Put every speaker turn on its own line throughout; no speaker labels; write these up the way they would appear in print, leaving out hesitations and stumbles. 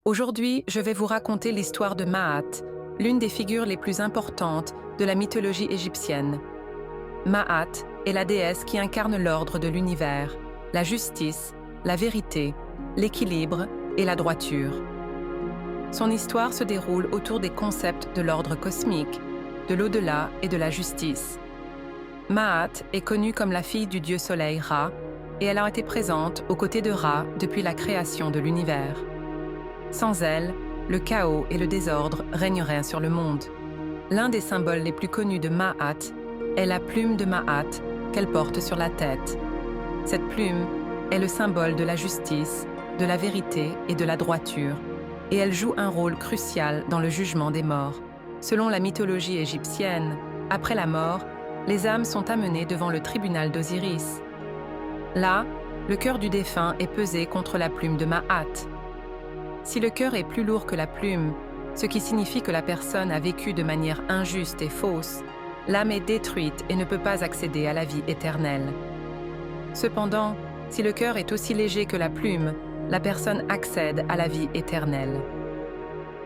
Aujourd'hui, je vais vous raconter l'histoire de Ma'at, l'une des figures les plus importantes de la mythologie égyptienne. Ma'at est la déesse qui incarne l'ordre de l'univers, la justice, la vérité, l'équilibre et la droiture. Son histoire se déroule autour des concepts de l'ordre cosmique, de l'au-delà et de la justice. Ma'at est connue comme la fille du dieu soleil Ra, et elle a été présente aux côtés de Ra depuis la création de l'univers. Sans elle, le chaos et le désordre régneraient sur le monde. L'un des symboles les plus connus de Ma'at est la plume de Ma'at qu'elle porte sur la tête. Cette plume est le symbole de la justice, de la vérité et de la droiture, et elle joue un rôle crucial dans le jugement des morts. Selon la mythologie égyptienne, après la mort, les âmes sont amenées devant le tribunal d'Osiris. Là, le cœur du défunt est pesé contre la plume de Ma'at. Si le cœur est plus lourd que la plume, ce qui signifie que la personne a vécu de manière injuste et fausse, l'âme est détruite et ne peut pas accéder à la vie éternelle. Cependant, si le cœur est aussi léger que la plume, la personne accède à la vie éternelle.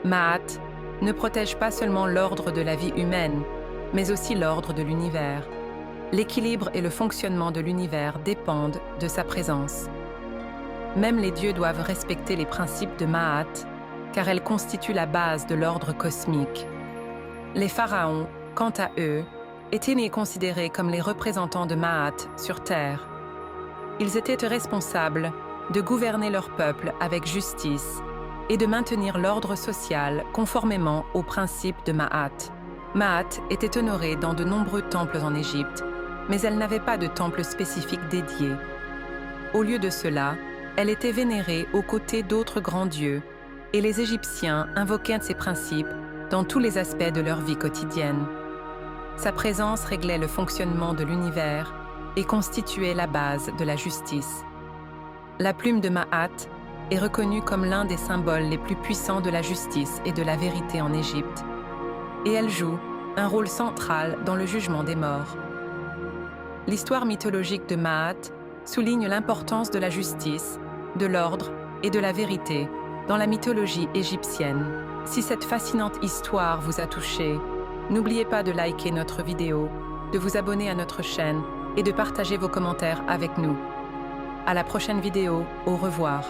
Ma'at ne protège pas seulement l'ordre de la vie humaine, mais aussi l'ordre de l'univers. L'équilibre et le fonctionnement de l'univers dépendent de sa présence. Même les dieux doivent respecter les principes de Ma'at, car elle constitue la base de l'ordre cosmique. Les pharaons, quant à eux, étaient considérés comme les représentants de Ma'at sur Terre. Ils étaient responsables de gouverner leur peuple avec justice et de maintenir l'ordre social conformément aux principes de Ma'at. Ma'at était honorée dans de nombreux temples en Égypte, mais elle n'avait pas de temple spécifique dédié. Au lieu de cela, elle était vénérée aux côtés d'autres grands dieux, et les Égyptiens invoquaient ces principes dans tous les aspects de leur vie quotidienne. Sa présence réglait le fonctionnement de l'univers et constituait la base de la justice. La plume de Ma'at est reconnue comme l'un des symboles les plus puissants de la justice et de la vérité en Égypte, et elle joue un rôle central dans le jugement des morts. L'histoire mythologique de Ma'at souligne l'importance de la justice, de l'ordre et de la vérité dans la mythologie égyptienne. Si cette fascinante histoire vous a touché, n'oubliez pas de liker notre vidéo, de vous abonner à notre chaîne et de partager vos commentaires avec nous. À la prochaine vidéo, au revoir.